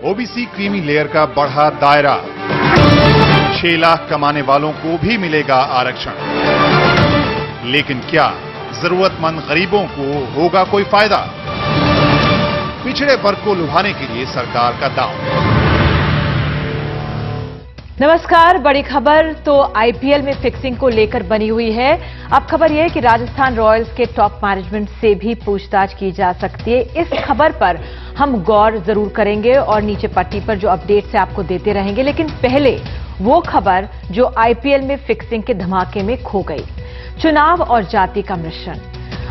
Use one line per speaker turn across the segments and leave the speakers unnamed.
OBC creamy layer का बढ़ा दायरा, 6 लाख कमाने वालों को भी मिलेगा आरक्षण। लेकिन क्या जरूरतमंद गरीबों को होगा कोई फायदा? पिछड़े वर्ग को लुभाने के लिए सरकार का दांव।
नमस्कार, बड़ी खबर तो आईपीएल में फिक्सिंग को लेकर बनी हुई है। अब खबर यह है कि राजस्थान रॉयल्स के टॉप मैनेजमेंट से भी पूछताछ की जा सकती है। इस खबर पर हम गौर जरूर करेंगे और नीचे पट्टी पर जो अपडेट्स है आपको देते रहेंगे। लेकिन पहले वो खबर जो आईपीएल में फिक्सिंग के धमाके में खो गई। चुनाव और जाति का मिश्रण,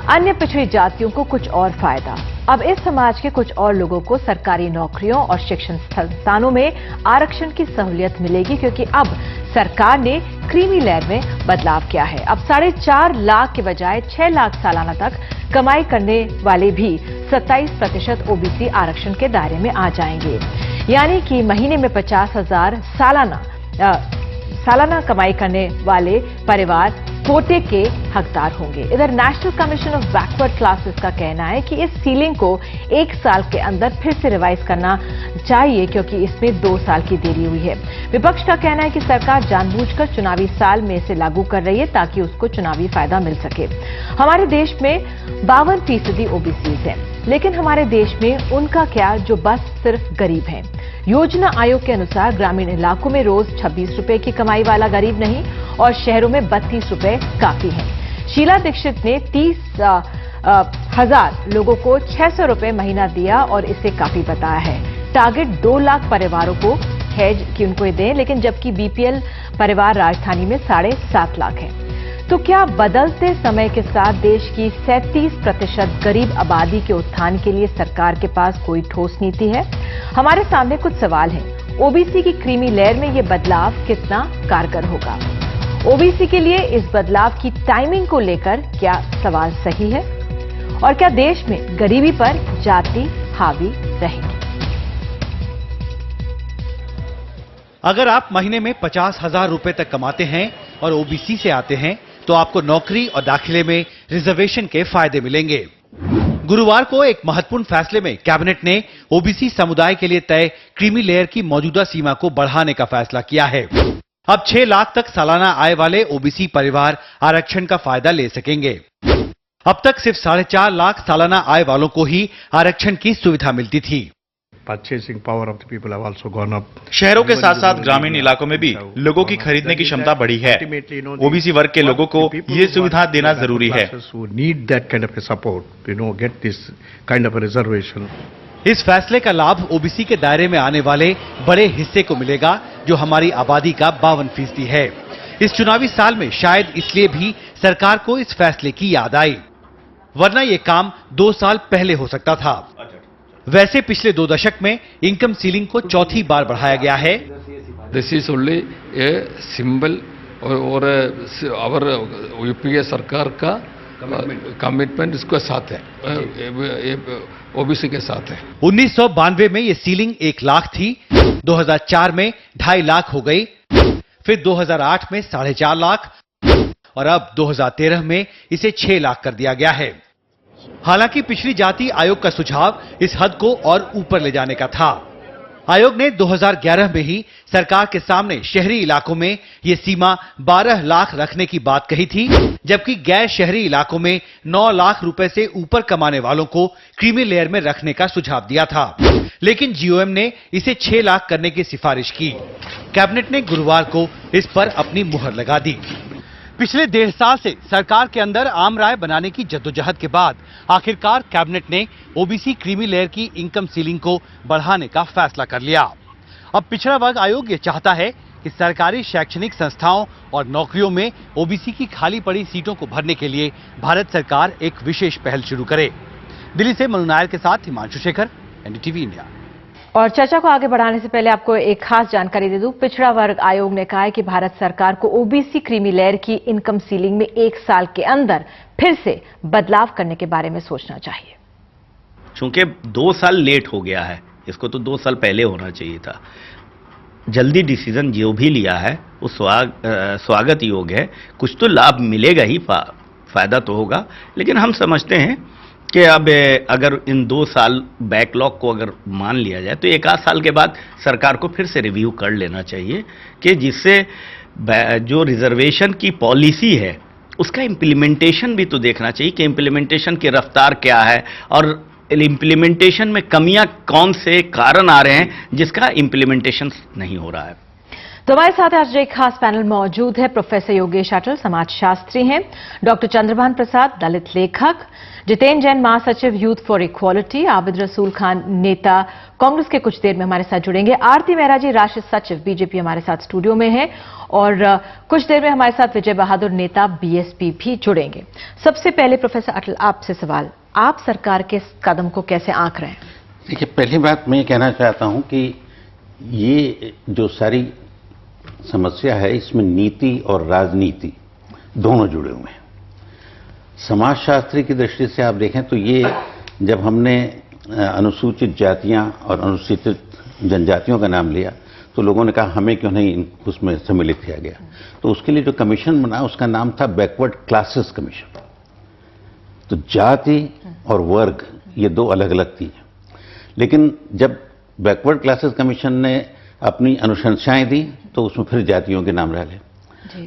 अन्य पिछड़ी जातियों को कुछ और फायदा। अब इस समाज के कुछ और लोगों को सरकारी नौकरियों और शिक्षण संस्थानों में आरक्षण की सहूलियत मिलेगी, क्योंकि अब सरकार ने क्रीमी लेयर में बदलाव किया है। अब 4.5 लाख के बजाय 6 लाख सालाना तक कमाई करने वाले भी 27% ओबीसी आरक्षण के दायरे में आ जाएंगे। यानी कि महीने में 50,000 सालाना कमाई करने वाले परिवार कोटे के हकदार होंगे। इधर national commission of backward classes का कहना है कि इस सीलिंग को 1 साल के अंदर फिर से रिवाइज करना चाहिए, क्योंकि इसमें 2 साल की देरी हुई है। विपक्ष का कहना है कि सरकार जानबूझकर चुनावी साल में इसे लागू कर रही है ताकि उसको चुनावी फायदा मिल सके। हमारे देश में 52% ओबीसी हैं, लेकिन हमारे देश में उनका क्या जो बस सिर्फ गरीब हैं। योजना आयोग के अनुसार ग्रामीण इलाकों में रोज 26 रुपए की कमाई वाला गरीब नहीं और शहरों में 32 रुपए काफी है। शीला दीक्षित ने 30,000 लोगों को 600 रुपए महीना दिया और इसे काफी बताया है। टारगेट 2 लाख परिवारों को है कि उनको ये दें, लेकिन जबकि बीपीएल परिवार राजधानी में 7.5 लाख हैं। तो क्या बदलते समय के साथ देश की 37% गरीब आबादी के उत्थान के लिए सरकार के पास कोई ठोस नीति है? हमारे सामने कुछ सवाल हैं। ओबीसी की क्रीमी लेयर में ये बदलाव कितना कारगर होगा? ओबीसी के लिए इस बदलाव की टाइमिंग को लेकर क्या सवाल सही है? और क्या देश में गरीबी पर जाति हावी रहेगी?
अगर आप महीने में 50,000 रुपए तक कमाते हैं और ओबीसी से आते हैं तो आपको नौकरी और दाखिले में रिजर्वेशन के फायदे मिलेंगे। गुरुवार को एक महत्वपूर्ण फैसले में कैबिनेट ने ओबीसी समुदाय के लिए तय क्रीमी लेयर की मौजूदा सीमा को बढ़ाने का फैसला किया है। अब 6 लाख तक सालाना आय वाले ओबीसी परिवार आरक्षण का फायदा ले सकेंगे। अब तक सिर्फ 4.5 लाख सालाना आय वालों को ही आरक्षण की सुविधा मिलती थी।
Purchasing power of the people have also gone up.
शहरों के साथ साथ ग्रामीण इलाकों में भी लोगों की खरीदने की क्षमता बढ़ी है। ओबीसी वर्ग के लोगों को ये सुविधा देना जरूरी है। इस फैसले का लाभ ओबीसी के दायरे में आने वाले बड़े हिस्से को मिलेगा, जो हमारी आबादी का 52% है। इस चुनावी साल में शायद इसलिए भी सरकार को इस फैसले की याद आई, वरना ये काम 2 साल पहले हो सकता था। वैसे पिछले 2 दशक में इनकम सीलिंग को 4थी बार बढ़ाया गया है।
This is only a symbol और और यूपीए सरकार का कमिटमेंट इसके साथ है, ओबीसी के साथ है।
1992 में ये सीलिंग 1 लाख थी, 2004 में 2.5 लाख हो गई, फिर 2008 में 4.5 लाख और अब 2013 में इसे 6 लाख कर दिया गया है। हालांकि पिछड़ी जाति आयोग का सुझाव इस हद को और ऊपर ले जाने का था। आयोग ने 2011 में ही सरकार के सामने शहरी इलाकों में ये सीमा 12 लाख रखने की बात कही थी, जबकि गैर शहरी इलाकों में 9 लाख रुपए से ऊपर कमाने वालों को क्रीमी लेयर में रखने का सुझाव दिया था। लेकिन जीओएम ने इसे 6 लाख करने की सिफारिश की। कैबिनेट ने गुरुवार को इस पर अपनी मुहर लगा दी। पिछले 1.5 साल से सरकार के अंदर आम राय बनाने की जद्दोजहद के बाद आखिरकार कैबिनेट ने ओबीसी क्रीमी लेयर की इनकम सीलिंग को बढ़ाने का फैसला कर लिया। अब पिछड़ा वर्ग आयोग ये चाहता है कि सरकारी शैक्षणिक संस्थाओं और नौकरियों में ओबीसी की खाली पड़ी सीटों को भरने के लिए भारत सरकार एक विशेष पहल शुरू करे। दिल्ली से मनु नायर के साथ हिमांशु शेखर, एनडीटीवी इंडिया।
और चर्चा को आगे बढ़ाने से पहले आपको एक खास जानकारी दे दूं। पिछड़ा वर्ग आयोग ने कहा है कि भारत सरकार को ओबीसी क्रीमी लेयर की इनकम सीलिंग में 1 साल के अंदर फिर से बदलाव करने के बारे में सोचना चाहिए।
चूंकि 2 साल लेट हो गया है, इसको तो 2 साल पहले होना चाहिए था। जल्दी डिसीजन जो भी लिया है वो स्वागत योग्य है। कुछ तो लाभ मिलेगा ही, फायदा तो होगा, लेकिन हम समझते हैं कि अब अगर इन 2 साल बैकलॉग को अगर मान लिया जाए तो 1 आध साल के बाद सरकार को फिर से रिव्यू कर लेना चाहिए कि जिससे जो रिजर्वेशन की पॉलिसी है उसका इम्प्लीमेंटेशन भी तो देखना चाहिए कि इम्प्लीमेंटेशन की रफ्तार क्या है और इम्प्लीमेंटेशन में कमियां कौन से कारण आ रहे हैं जिसका इम्प्लीमेंटेशन नहीं हो रहा है।
तो हमारे साथ आज एक खास पैनल मौजूद है। प्रोफेसर योगेश अटल समाजशास्त्री हैं, डॉक्टर चंद्रभान प्रसाद दलित लेखक, जितेंद्र जैन महासचिव यूथ फॉर इक्वालिटी, आबिद रसूल खान नेता कांग्रेस के कुछ देर में हमारे साथ जुड़ेंगे, आरती मेहरा जी राष्ट्रीय सचिव बीजेपी हमारे साथ स्टूडियो में है और कुछ देर में हमारे साथ विजय बहादुर नेता बीएसपी भी जुड़ेंगे। सबसे पहले प्रोफेसर अटल आपसे सवाल, आप सरकार के इस कदम को कैसे आंक रहे हैं?
देखिए, पहली बात मैं कहना चाहता हूं कि ये जो सारी समस्या है इसमें नीति और राजनीति दोनों जुड़े हुए हैं। समाजशास्त्री की दृष्टि से आप देखें तो ये जब हमने अनुसूचित जातियां और अनुसूचित जनजातियों का नाम लिया तो लोगों ने कहा हमें क्यों नहीं उसमें सम्मिलित किया गया। तो उसके लिए जो कमीशन बना उसका नाम था बैकवर्ड क्लासेस कमीशन। तो जाति और वर्ग ये 2 अलग अलग थी, लेकिन जब बैकवर्ड क्लासेस कमीशन ने अपनी अनुशंसाएं दी तो उसमें फिर जातियों के नाम डाले।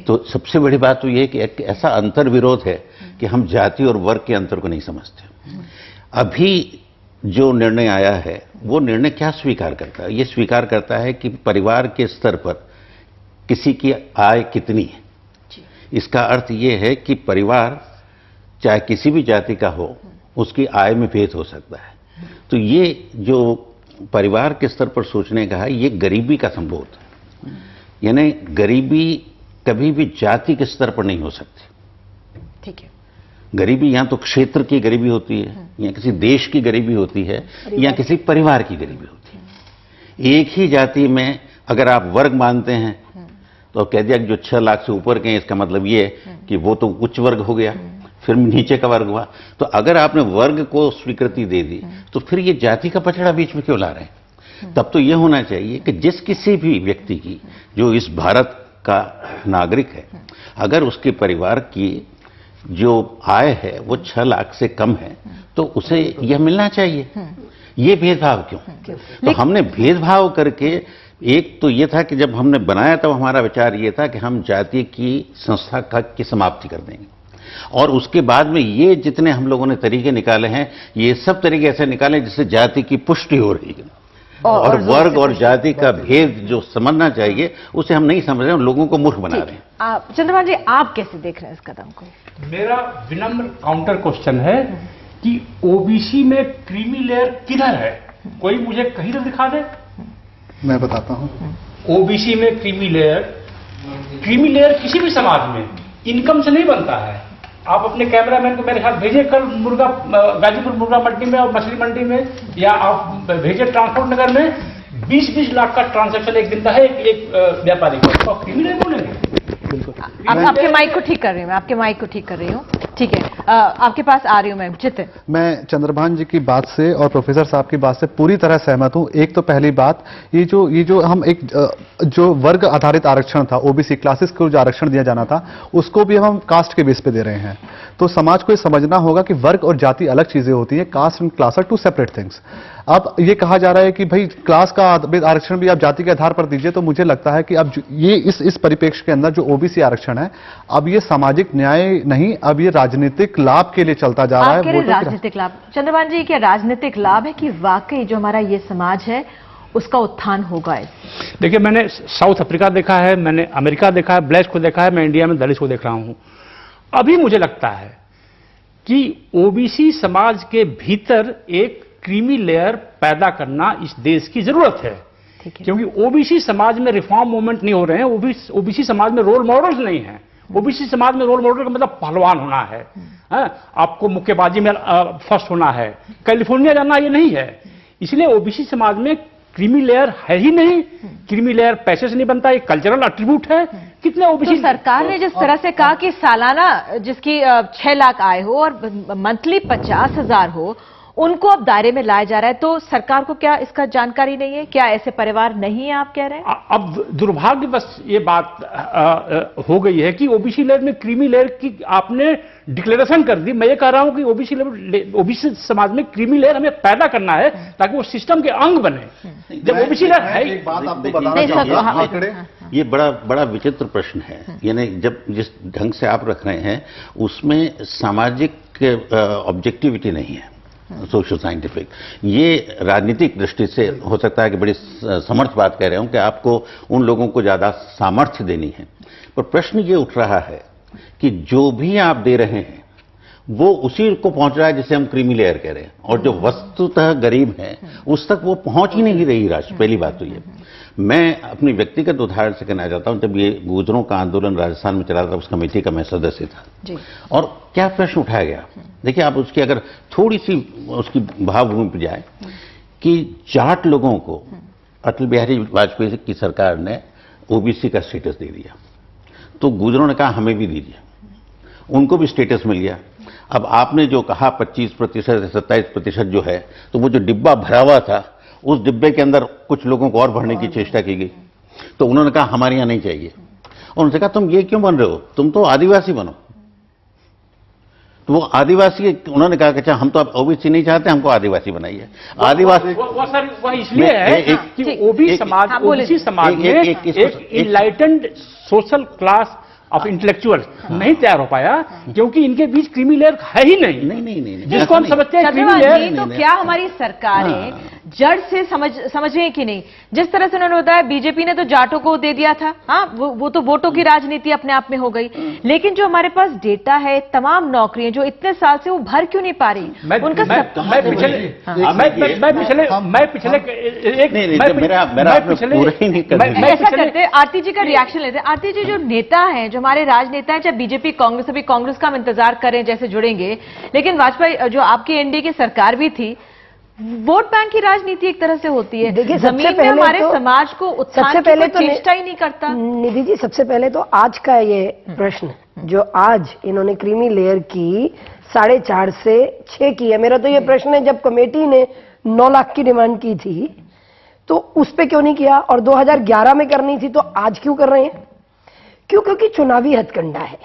तो सबसे बड़ी बात तो ये कि एक ऐसा अंतर विरोध है कि हम जाति और वर्ग के अंतर को नहीं समझते। अभी जो निर्णय आया है वो निर्णय क्या स्वीकार करता है? ये स्वीकार करता है कि परिवार के स्तर पर किसी की आय कितनी है। इसका अर्थ ये है कि परिवार चाहे किसी भी जाति का हो उसकी आय में भेद हो सकता है। तो ये जो परिवार के स्तर पर सोचने का है ये गरीबी का संबोध है। यानी गरीबी कभी भी जाति के स्तर पर नहीं हो सकती।
ठीक है,
गरीबी या तो क्षेत्र की गरीबी होती है, या किसी देश की गरीबी होती है, या किसी परिवार की गरीबी होती है। एक ही जाति में अगर आप वर्ग मानते हैं तो कह दिया कि जो 6 लाख से ऊपर के हैं इसका मतलब ये है कि वो तो उच्च वर्ग हो गया, फिर नीचे का वर्ग हुआ। तो अगर आपने वर्ग को स्वीकृति दे दी तो फिर ये जाति का पचड़ा बीच में क्यों ला रहे हैं? तब तो ये होना चाहिए कि जिस किसी भी व्यक्ति की जो इस भारत का नागरिक है, अगर उसके परिवार की जो आय है वो 6 लाख से कम है तो उसे यह मिलना चाहिए। ये भेदभाव क्यों? तो हमने भेदभाव करके, एक तो ये था कि जब हमने बनाया तब हमारा विचार ये था कि हम जाति की संस्था की समाप्ति कर देंगे, और उसके बाद में ये जितने हम लोगों ने तरीके निकाले हैं ये सब तरीके ऐसे निकाले जिससे जाति की पुष्टि हो रही है। और वर्ग और जाति का भेद जो समझना चाहिए उसे हम नहीं समझ रहे हैं, लोगों को मूर्ख बना रहे हैं।
चंद्रभान जी आप कैसे देख रहे हैं इस कदम को?
मेरा विनम्र काउंटर क्वेश्चन है कि ओबीसी में क्रीमी लेयर किधर है? कोई मुझे कहीं तो दिखा दे।
मैं बताता हूं।
ओबीसी में क्रीमी लेयर किसी भी समाज में इनकम से नहीं बनता है। आप अपने कैमरामैन को मेरे साथ भेजिए कल मुर्गा गाजीपुर मुर्गा मंडी में और मछली मंडी में, या आप भेजिए ट्रांसपोर्ट नगर में 20-20 लाख का ट्रांजैक्शन एक दिन का है एक व्यापारी को, तो आप क्रिमिनल बोलेंगे?
आपके माइक को ठीक कर रही हूँ मैं, आपके माइक को ठीक कर रही हूँ। ठीक है, आपके पास आ रही हूँ मैं। जितिन,
मैं चंद्रभान जी की बात से और प्रोफेसर साहब की बात से पूरी तरह सहमत हूँ। एक तो पहली बात, ये जो हम एक जो वर्ग आधारित आरक्षण था, ओबीसी क्लासेस को जो आरक्षण दिया जाना था उसको भी हम कास्ट के बेस पे दे रहे हैं। तो समाज को ये समझना होगा कि वर्ग और जाति अलग चीजें होती हैं। Caste and class are 2 separate things. अब ये कहा जा रहा है कि भाई क्लास का आरक्षण भी आप जाति के आधार पर दीजिए, तो मुझे लगता है कि अब ये इस परिप्रेक्ष्य के अंदर जो ओबीसी आरक्षण है अब ये सामाजिक न्याय नहीं, अब ये राजनीतिक लाभ के लिए चलता जा रहा है।
राजनीतिक लाभ, चंद्रभान जी, क्या राजनीतिक लाभ है कि वाकई जो हमारा ये समाज है उसका उत्थान होगा?
देखिए, मैंने साउथ अफ्रीका देखा है, मैंने अमेरिका देखा है, ब्लैक को देखा है, मैं इंडिया में दलित को देख रहा हूं। अभी मुझे लगता है कि ओबीसी समाज के भीतर एक क्रीमी लेयर पैदा करना इस देश की जरूरत है, क्योंकि ओबीसी समाज में रिफॉर्म मूवमेंट नहीं हो रहे हैं। ओबीसी समाज में रोल मॉडल्स नहीं है। ओबीसी समाज में रोल मॉडल का मतलब पहलवान होना है, आपको मुक्केबाजी में फर्स्ट होना है, कैलिफोर्निया जाना ये नहीं है। इसलिए ओबीसी समाज में क्रीमी लेयर है ही नहीं। क्रीमी लेयर पैसे से नहीं बनता, ये कल्चरल एट्रीब्यूट है। कितने ओबीसी
तो सरकार ने जिस तरह से कहा कि सालाना जिसकी 6 लाख आय हो और मंथली 50,000 हो, उनको अब दायरे में लाया जा रहा है, तो सरकार को क्या इसका जानकारी नहीं है? क्या ऐसे परिवार नहीं है, आप कह रहे हैं?
अब दुर्भाग्यवश ये बात हो गई है कि ओबीसी लेयर में क्रीमी लेयर की आपने डिक्लेरेशन कर दी। मैं ये कह रहा हूं कि ओबीसी समाज में क्रीमी लेयर हमें पैदा करना है ताकि वो सिस्टम के अंग बने। जब ओबीसी लेयर है,
एक बात आपको बताना चाहूंगा, आंकड़े
ये बड़ा विचित्र प्रश्न है। यानी जब जिस ढंग से आप रख रहे हैं उसमें सामाजिक ऑब्जेक्टिविटी नहीं है, सोशल साइंटिफिक। ये राजनीतिक दृष्टि से हो सकता है कि बड़ी समर्थ बात कह रहे हूं कि आपको उन लोगों को ज्यादा सामर्थ्य देनी है, पर प्रश्न ये उठ रहा है कि जो भी आप दे रहे हैं वो उसी को पहुंच रहा है जिसे हम क्रीमी लेयर कह रहे हैं, और जो वस्तुतः गरीब है उस तक वो पहुंच ही नहीं रही राष्ट्र। पहली बात तो ये। मैं अपनी व्यक्तिगत उदाहरण से कहना चाहता हूं, जब ये गुजरों का आंदोलन राजस्थान में चला था, उस कमेटी का मैं सदस्य था
जी।
और क्या प्रश्न उठाया गया, देखिए आप उसकी अगर थोड़ी सी उसकी भावभूमि पर जाए कि जाट लोगों को अटल बिहारी वाजपेयी की सरकार ने ओबीसी का स्टेटस दे दिया, तो गुजरों ने कहा हमें भी दीजिए, उनको भी स्टेटस मिल गया। अब आपने जो कहा 25% 27% जो है, तो वो जो डिब्बा भरा हुआ था उस डिब्बे के अंदर कुछ लोगों को और भरने की चेष्टा की गई, तो उन्होंने कहा हमारे यहां नहीं चाहिए। और उनसे कहा तुम ये क्यों बन रहे हो, तुम तो आदिवासी बनो। तो वो आदिवासी, उन्होंने कहा कि अच्छा हम तो अब ओबीसी नहीं चाहते, हमको आदिवासी बनाइए। आदिवासी
वो इसलिए है कि ओबीसी समाज में एक enlightened social class of intellectual नहीं तैयार हो पाया, क्योंकि इनके बीच क्रीमी लेयर है ही नहीं। जिसको हम समझते हैं क्रीमी लेयर।
तो क्या हमारी सरकारें जड़ से समझ रही है कि नहीं? जिस तरह से उन्होंने बताया, बीजेपी ने तो जाटों को दे दिया था, हाँ वो तो वोटों की राजनीति अपने आप में हो गई, लेकिन जो हमारे पास डेटा है, तमाम नौकरियां जो इतने साल से वो भर क्यों नहीं पा रही? ऐसा करते, आरती जी का रिएक्शन लेते। आरती जी, जो नेता है, जो हमारे राजनेता हैं, चाहे बीजेपी कांग्रेस, अभी कांग्रेस का हम इंतजार करें जैसे जुड़ेंगे, लेकिन वाजपेयी जो आपकी एनडीए की सरकार भी थी, वोट बैंक की राजनीति एक तरह से होती है।
देखिए,
जमीन में हमारे समाज को उत्थान की कोई चेष्टा ही नहीं करता।
निधि जी, सबसे पहले तो आज का ये प्रश्न जो आज इन्होंने क्रीमी लेयर की 4.5 से 6 की है, मेरा तो ये प्रश्न है, जब कमेटी ने 9 लाख की डिमांड की थी तो उस पे क्यों नहीं किया, और 2011 में करनी थी तो आज क्यों कर रहे हैं? क्यों? क्योंकि चुनावी हथकंडा है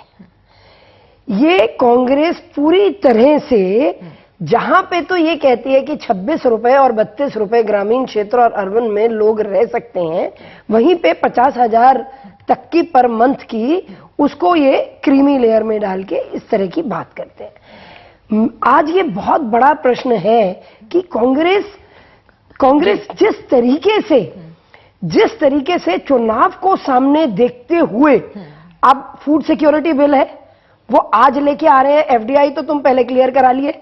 ये। कांग्रेस पूरी तरह से, जहां पे तो ये कहती है कि 26 रुपए और 32 रुपए ग्रामीण क्षेत्र और अर्बन में लोग रह सकते हैं, वहीं पे 50,000 तक की पर मंथ की उसको ये क्रीमी लेयर में डाल के इस तरह की बात करते हैं। आज ये बहुत बड़ा प्रश्न है कि कांग्रेस जिस तरीके से चुनाव को सामने देखते हुए, अब फूड सिक्योरिटी बिल है वो आज लेके आ रहे हैं, एफडीआई तो तुम पहले क्लियर करा लिए,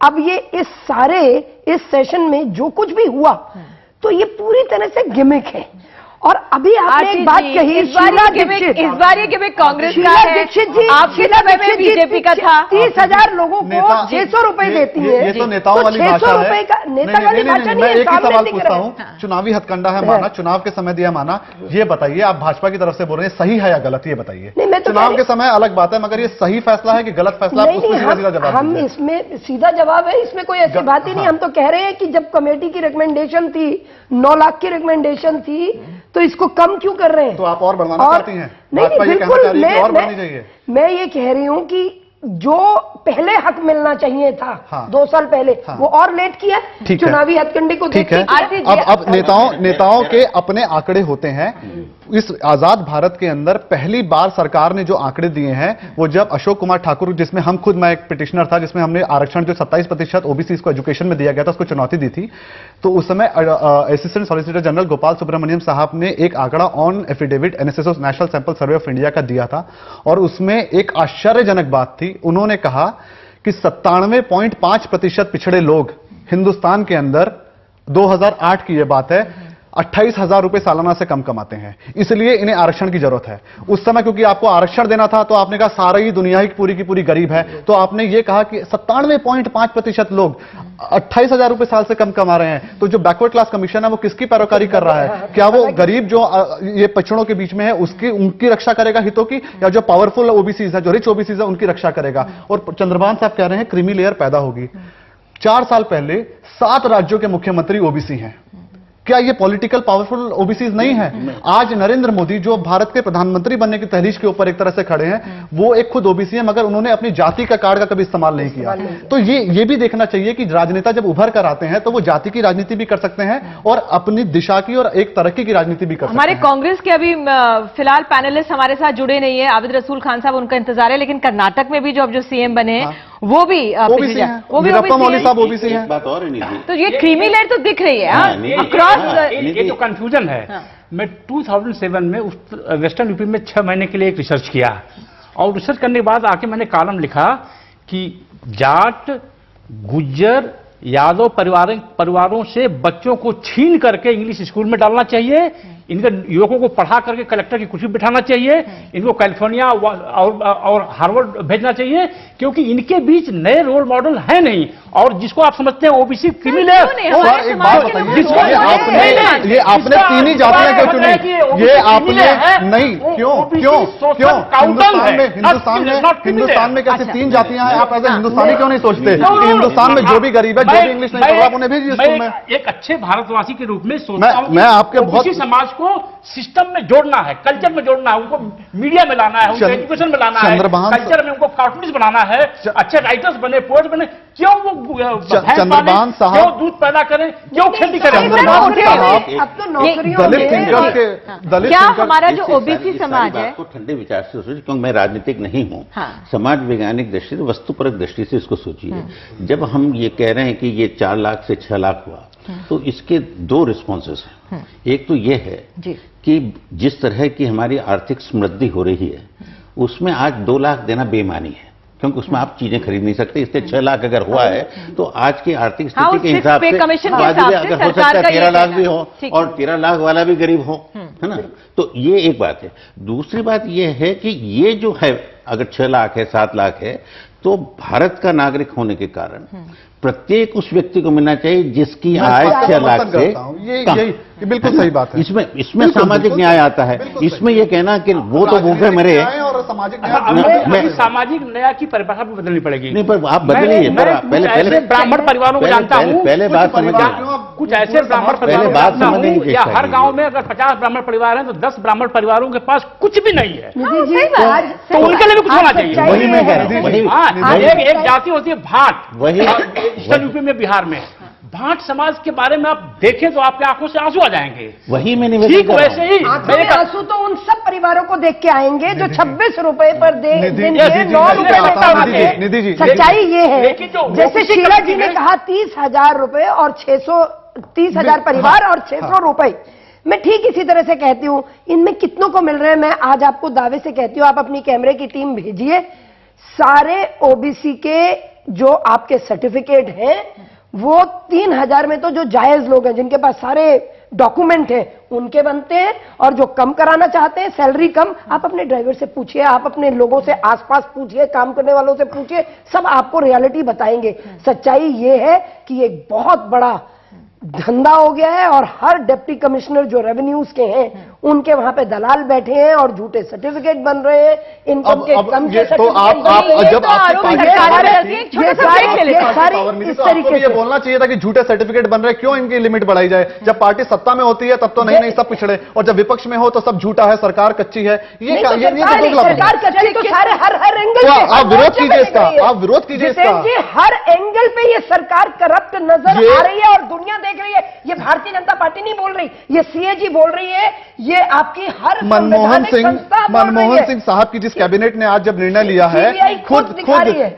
अब ये इस सेशन में जो कुछ भी हुआ तो ये पूरी तरह से गिमिक है। और अभी आपने एक बात कही,
इस बार ये गिमिक कांग्रेस का है,
दीक्षित जी
आपके समय में बीजेपी का था।
30,000 लोगों को 600 रुपए देती है,
ये तो नेताओं वाली भाषा है।
नेता वाली भाषा नहीं है।
एक ही सवाल पूछता हूँ, चुनावी हथकंडा है माना, चुनाव के समय दिया माना, ये बताइए आप भाजपा की तरफ से बोल रहे हैं, सही है या गलत, ये बताइए। चुनाव के समय अलग बात है, मगर ये सही फैसला है कि गलत फैसला?
हम इसमें सीधा जवाब है, इसमें कोई ऐसी बात ही नहीं। हम तो कह रहे हैं कि जब कमेटी की रिकमेंडेशन थी, 9 लाख की रिकमेंडेशन थी, तो इसको कम क्यों कर रहे हैं?
तो आप और बढ़ाना चाहती हैं?
नहीं, बिल्कुल। मैं ये कह रही हूं कि जो पहले हक मिलना चाहिए था, हाँ, 2 साल पहले, हाँ, वो और लेट किया। चुनावी हथकंडे को
ठीक है। अब नेताओं के अपने आंकड़े होते हैं। इस आजाद भारत के अंदर पहली बार सरकार ने जो आंकड़े दिए हैं वो जब अशोक कुमार ठाकुर, जिसमें मैं एक पिटिशनर था, जिसमें हमने आरक्षण जो 27% ओबीसी को एजुकेशन में दिया गया था उसको चुनौती दी थी, तो उस समय assistant solicitor general Gopal Subramaniam साहब ने एक आंकड़ा on affidavit NSS national sample survey of India का दिया था, और उसमें एक आश्चर्यजनक बात थी। उन्होंने कहा कि 97.5% पिछड़े लोग हिंदुस्तान के अंदर, 2008 की यह बात है, 28,000 रुपए सालाना से कम कमाते हैं, इसलिए इन्हें आरक्षण की जरूरत है। उस समय क्योंकि आपको आरक्षण देना था तो आपने कहा सारा ही दुनिया की पूरी गरीब है, तो आपने ये कहा कि 97.5% लोग 28,000 रुपए साल से कम कमा रहे हैं। तो जो बैकवर्ड क्लास कमीशन है वो किसकी पैरोकारी कर रहा है? क्या वो गरीब जो ये पिछड़ों के बीच में है उनकी रक्षा करेगा हितों की, या जो पावरफुल ओबीसी है, जो रिच ओबीसी है, उनकी रक्षा करेगा? और चंद्रभान साहब कह रहे हैं क्रीमी लेयर पैदा होगी। 4 साल पहले 7 राज्यों के मुख्यमंत्री ओबीसी हैं। क्या ये पॉलिटिकल पावरफुल ओबीसीज नहीं है? आज नरेंद्र मोदी जो भारत के प्रधानमंत्री बनने की तहरीश के ऊपर एक तरह से खड़े हैं, वो एक खुद ओबीसी है, मगर उन्होंने अपनी जाति का कार्ड का कभी इस्तेमाल नहीं किया। तो ये भी देखना चाहिए कि राजनेता जब उभर कर आते हैं तो वो जाति की राजनीति भी कर सकते हैं और अपनी दिशा की और एक तरक्की की राजनीति भी कर सकते हैं।
हमारे कांग्रेस के अभी फिलहाल पैनलिस्ट हमारे साथ जुड़े नहीं है, आबिद रसूल खान साहब, उनका इंतजार है, लेकिन कर्नाटक में भी जो अब जो सीएम बने हैं वो भी
ओबीसी हैं, वीरप्पा मोइली साहब ओबीसी हैं।
बात और नहीं थी।
तो ये क्रीमी लेयर तो दिख रही है अक्रॉस।
ये जो कंफ्यूजन है, मैं 2007 में उस वेस्टर्न यूपी में 6 महीने के लिए एक रिसर्च किया और रिसर्च करने के बाद आके मैंने कॉलम लिखा कि जाट, गुज्जर, यादव परिवारों से बच्चों को छीन करके इंग्लिश स्कूल में डालना चाहिए, इनके युवकों को पढ़ा करके कलेक्टर की कुर्सी बिठाना चाहिए, इनको कैलिफोर्निया और हार्वर्ड भेजना चाहिए, क्योंकि इनके बीच नए रोल मॉडल है नहीं। और जिसको आप समझते हैं ओबीसी क्रिमिनल है,
एक बात बताइए, ये आपने 3 ही जातियां क्यों चुनी? ये आपने नहीं, क्यों हिंदुस्तान में कैसे 3 जातियां हैं? आप ऐसे हिंदुस्तानी क्यों नहीं सोचते कि हिंदुस्तान में जो भी गरीब है, जो भी इंग्लिश नहीं पढ़ रहा, उन्हें भेजिए स्कूल में।
एक अच्छे भारतवासी के रूप में सोचता हूं
मैं आपके बहुत
समाज को सिस्टम में जोड़ना है, कल्चर में जोड़ना है, उनको मीडिया में लाना है, उनको एजुकेशन में लाना है, कल्चर में उनको कार्टूनिस्ट बनाना है, अच्छे राइटर्स बने, पोएट बने। क्यों वो
चंद्रभान साहब
क्यों दूध पैदा करें, क्यों खेती करें?
क्या हमारा जो ओबीसी समाज है
को ठंडे विचार से सोचिए, क्योंकि मैं राजनीतिक नहीं हूं। समाज वैज्ञानिक दृष्टि से, वस्तुपरक दृष्टि से इसको सोचिए। जब हम ये कह रहे हैं कि ये 4 लाख से 6 लाख हुआ, तो इसके 2 रिस्पॉन्सेस हैं। एक तो ये है कि जिस तरह की हमारी आर्थिक समृद्धि हो रही है, उसमें आज 2 लाख देना बेमानी है, क्योंकि उसमें आप चीजें खरीद नहीं सकते। इससे 6 लाख अगर हुआ है तो आज की आर्थिक स्थिति के हिसाब से अगर हो सकता है 13 लाख भी हो और 13 लाख वाला भी गरीब हो, है ना। तो ये एक बात है। दूसरी बात ये है कि ये जो है, अगर 6 लाख है, 7 लाख है, तो भारत का नागरिक होने के कारण प्रत्येक उस व्यक्ति को मिलना चाहिए जिसकी आय 6 लाख से
ये बिल्कुल सही बात है।
इसमें सामाजिक न्याय आता है। इसमें ये कहना कि वो तो भूखे मरे,
और
सामाजिक न्याय की परिभाषा भी बदलनी पड़ेगी।
नहीं, पर आप बदलिए।
पहले ब्राह्मण परिवारों को जानता हूँ,
पहले बात समझिए,
कुछ ऐसे ब्राह्मण परिवार, या हर गांव में अगर 50 ब्राह्मण परिवार हैं तो 10 ब्राह्मण परिवारों के पास कुछ भी नहीं है, तो उनके लिए भी कुछ होना चाहिए।
वही मैं कह रहा हूँ।
एक जाति होती है भाट, वही ईस्टर्न यूपी में, बिहार में भाट समाज के बारे में आप देखें तो आपके आंखों से आंसू आ जाएंगे।
वही मैंने
ठीक वैसे ही
आंसू तो उन सब परिवारों को देख के आएंगे जो 26 रुपए पर दिन के 9 रुपए देता। सच्चाई ये है, जैसे शीला जी ने कहा 30,000 रुपए और 30,000 परिवार और 600 रुपए। मैं ठीक इसी तरह से कहती हूं, इनमें कितनों को मिल रहे हैं। मैं आज आपको दावे से कहती हूं, आप अपनी कैमरे की टीम भेजिए, सारे ओबीसी के जो आपके सर्टिफिकेट हैं वो 3,000 में तो जो जायज लोग हैं, जिनके पास सारे डॉक्यूमेंट हैं, उनके बनते हैं। और जो कम कराना चाहते हैं, सैलरी कम, आप अपने ड्राइवर से पूछिए, आप अपने लोगों से आसपास पूछिए, काम करने वालों से पूछिए, सब आपको रियलिटी बताएंगे। सच्चाई ये है कि एक बहुत बड़ा धंधा हो गया है और हर डिप्टी कमिश्नर जो रेवेन्यूज के हैं उनके वहां पे दलाल बैठे हैं और झूठे सर्टिफिकेट बन रहे हैं, इनकम के कम के
तो आप जब इस तरीके ये बोलना चाहिए था कि झूठे सर्टिफिकेट बन रहे, क्यों इनकी लिमिट बढ़ाई जाए। जब पार्टी सत्ता में होती है तब तो नहीं सब पिछड़े, और जब विपक्ष में हो तो सब झूठा है, सरकार कच्ची है। ये
सरकार कच्ची तो सारे हर एंगल पे
आप विरोध कीजिए इसका, आप विरोध कीजिए इसका।
हर एंगल पे ये सरकार करप्ट नजर आ रही है और दुनिया देख रही है। ये भारतीय जनता पार्टी नहीं बोल रही, ये सीएजी बोल रही है, ये आपकी हर
मनमोहन सिंह साहब की जिस कैबिनेट ने आज जब निर्णय लिया है,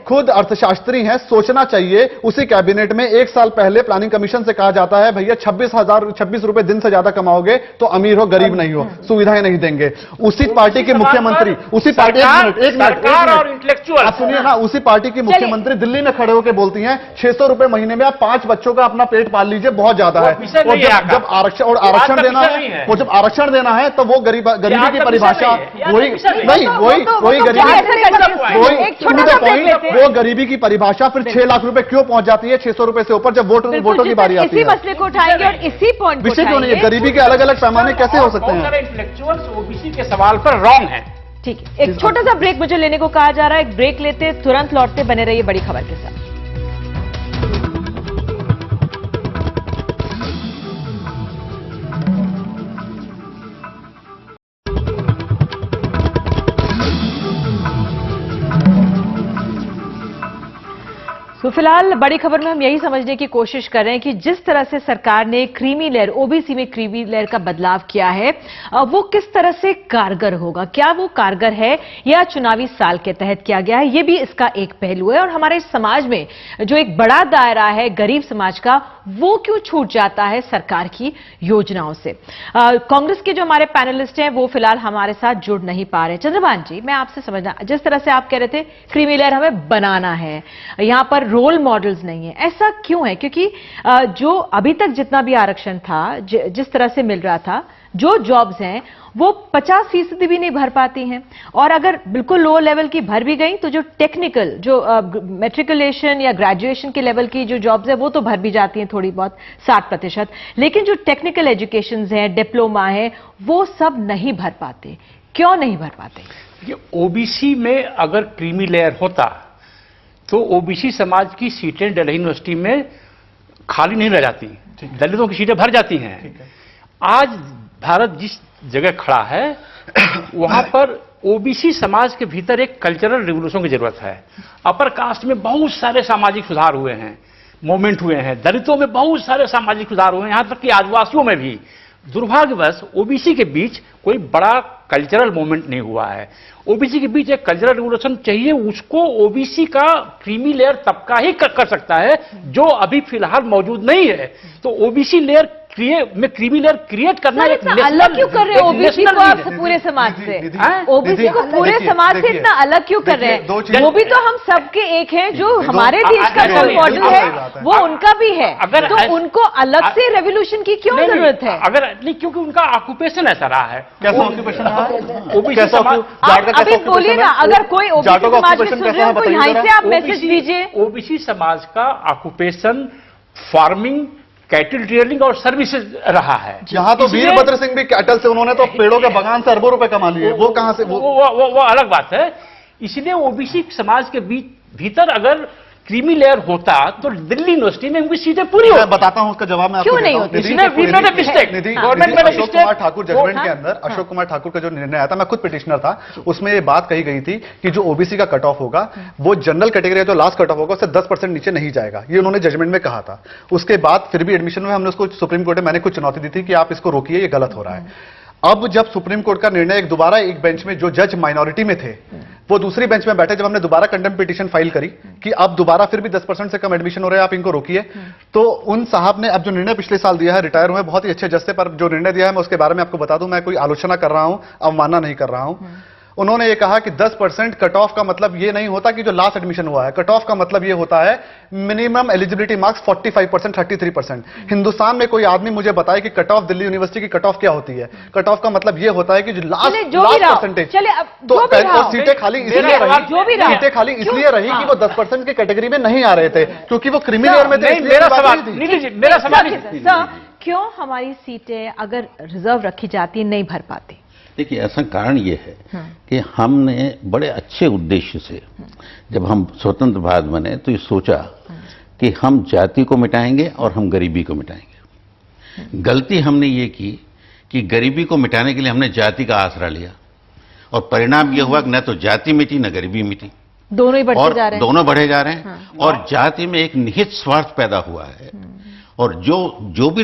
खुद अर्थशास्त्री हैं, सोचना चाहिए। उसी कैबिनेट में 1 साल पहले प्लानिंग कमीशन से कहा जाता है, भैया 26 रुपए दिन से ज्यादा कमाओगे तो अमीर हो गरीब नहीं हो, सुविधाएं नहीं देंगे। उसी पार्टी के मुख्यमंत्री, उसी पार्टी एक मिनट आप सुनिए ना, उसी पार्टी की मुख्यमंत्री दिल्ली में खड़े होकर बोलती हैं 600 रुपए महीने में आप 5 बच्चों का अपना पेट पाल लीजिए, बहुत ज्यादा है। और जब आरक्षण देना है, वो जब आरक्षण देना है तो वो गरीबी की परिभाषा वो गरीबी की परिभाषा फिर 6 लाख रुपए क्यों पहुंच जाती है 600 रुपए से ऊपर, जब वोटों की बारी आती है।
इसी मसले को उठाएंगे और इसी पॉइंट
विषय क्यों नहीं है, गरीबी के अलग अलग पैमाने कैसे हो सकते हैं।
इंटेलेक्चुअल्स ओबीसी के सवाल पर रॉन्ग है।
ठीक है, एक छोटा सा ब्रेक मुझे लेने को कहा जा रहा है, एक ब्रेक लेते तुरंत लौटते, बने रहिए बड़ी खबर के साथ। फिलहाल बड़ी खबर में हम यही समझने की कोशिश कर रहे हैं कि जिस तरह से सरकार ने क्रीमी लेयर, ओबीसी में क्रीमी लेयर का बदलाव किया है, वो किस तरह से कारगर होगा, क्या वो कारगर है या चुनावी साल के तहत किया गया है, ये भी इसका एक पहलू है। और हमारे समाज में जो एक बड़ा दायरा है गरीब समाज का, वो क्यों छूट जाता है सरकार की योजनाओं से। कांग्रेस के जो हमारे पैनलिस्ट हैं वो फिलहाल हमारे साथ जुड़ नहीं पा रहे। चंद्रभान जी, मैं आपसे समझना, जिस तरह से आप कह रहे थे क्रीमी लेयर हमें बनाना है, यहां पर रोल मॉडल्स नहीं है, ऐसा क्यों है? क्योंकि जो अभी तक जितना भी आरक्षण था, जिस तरह से मिल रहा था, जो जॉब्स हैं वो 50% भी नहीं भर पाती हैं, और अगर बिल्कुल लो लेवल की भर भी गई तो जो टेक्निकल, जो मैट्रिकुलेशन या ग्रेजुएशन के लेवल की जो जॉब्स है वो तो भर भी जाती हैं थोड़ी बहुत, 60%, लेकिन जो टेक्निकल एजुकेशन है, डिप्लोमा है, वो सब नहीं भर पाते। क्यों नहीं भर पाते?
देखिए, ओबीसी में अगर क्रीमी लेयर होता तो ओबीसी समाज की सीटें दिल्ली यूनिवर्सिटी में खाली नहीं रह जाती, दलितों की सीटें भर जाती हैं। आज भारत जिस जगह खड़ा है वहां पर ओबीसी समाज के भीतर एक कल्चरल रिवोल्यूशन की जरूरत है। अपर कास्ट में बहुत सारे सामाजिक सुधार हुए हैं, मूवमेंट हुए हैं, दलितों में बहुत सारे सामाजिक सुधार हुए हैं, यहां तक कि आदिवासियों में भी। दुर्भाग्यवश ओबीसी के बीच कोई बड़ा कल्चरल मूवमेंट नहीं हुआ है। ओबीसी के बीच एक कल्चरल रिवोल्यूशन चाहिए, उसको ओबीसी का क्रीमी लेयर तबका ही कर सकता है जो अभी फिलहाल मौजूद नहीं है। तो ओबीसी लेयर में क्रीमी लेयर क्रिएट करना एक
अलग क्यों कर रहे हैं ओबीसी को आप पूरे समाज से? ओबीसी को पूरे समाज से इतना अलग क्यों कर रहे हैं? वो भी तो हम सबके एक हैं, जो हमारे देश का रोल मॉडल है वो उनका भी है, तो उनको अलग से रेवोल्यूशन की क्यों जरूरत है?
अगर नहीं, क्योंकि उनका ऑक्यूपेशन ऐसा रहा है।
कैसा ऑक्यूपेशन रहा है?
ओबीसी समाज,
अभी बोलिए ना, अगर कोई ओबीसी समाज में सुन रहे हो तो यहीं से आप मैसेज दीजिए।
ओबीसी समाज का ऑक्यूपेशन फार्मिंग, कैटल ट्रेडिंग और सर्विसेज रहा है।
यहाँ तो वीरभद्र सिंह भी कैटल से, उन्होंने तो पेड़ों के बगान से अरबों रुपए कमा लिए, वो कहां से?
वो अलग बात है। इसलिए ओबीसी समाज के भीतर अगर क्रीमी लेयर होता तो दिल्ली यूनिवर्सिटी में उनकी सीटें पूरी होती।
मैं बताता हूं उसका जवाब। मैं
क्यों नहीं होती?
अशोक कुमार ठाकुर जजमेंट के अंदर, अशोक कुमार ठाकुर का जो निर्णय आया था, मैं खुद पिटिशनर था, उसमें ये बात कही गई थी कि जो ओबीसी का कट ऑफ होगा वो जनरल कैटेगरी जो लास्ट कट ऑफ होगा उससे 10% नीचे नहीं जाएगा, ये उन्होंने जजमेंट में कहा था। उसके बाद फिर भी एडमिशन में हमने उसको सुप्रीम कोर्ट में मैंने कुछ चुनौती दी थी कि आप इसको रोकिए, ये गलत हो रहा है। अब जब सुप्रीम कोर्ट का निर्णय दोबारा एक बेंच में जो जज माइनॉरिटी में थे वो दूसरी बेंच में बैठे, जब हमने दोबारा कंडेम पिटीशन फाइल करी कि अब दोबारा फिर भी 10% से कम एडमिशन हो रहे हैं, आप इनको रोकिए, तो उन साहब ने अब जो निर्णय पिछले साल दिया है, रिटायर हुए बहुत ही अच्छे जज से, पर जो निर्णय दिया है मैं उसके बारे में आपको बता दूं, मैं कोई आलोचना कर रहा हूं, अवमानना नहीं कर रहा हूं। उन्होंने ये कहा कि 10% कट ऑफ का मतलब ये नहीं होता कि जो लास्ट एडमिशन हुआ है, कट ऑफ का मतलब ये होता है मिनिमम एलिजिबिलिटी मार्क्स 45%, 33%। हिंदुस्तान में कोई आदमी मुझे बताए कि कट ऑफ दिल्ली यूनिवर्सिटी की कट ऑफ क्या होती है? कट ऑफ का मतलब ये होता है कि जो लास्ट परसेंटेज, तो सीटें खाली इसलिए रही कि वो 10% की कैटेगरी में नहीं आ रहे थे क्योंकि वो क्रिमिनल में थे।
मेरा सवाल
क्यों हमारी सीटें अगर रिजर्व रखी जाती नहीं भर पाती?
देखिए, ऐसा कारण ये है कि हमने बड़े अच्छे उद्देश्य से जब हम स्वतंत्र भारत बने तो ये सोचा कि हम जाति को मिटाएंगे और हम गरीबी को मिटाएंगे। गलती हमने ये की कि गरीबी को मिटाने के लिए हमने जाति का आसरा लिया और परिणाम ये हुआ कि न तो जाति मिटी न गरीबी मिटी,
दोनों ही बढ़ते जा रहे हैं।
दोनों बढ़े जा रहे हैं। और जाति में एक निहित स्वार्थ पैदा हुआ है। और जो भी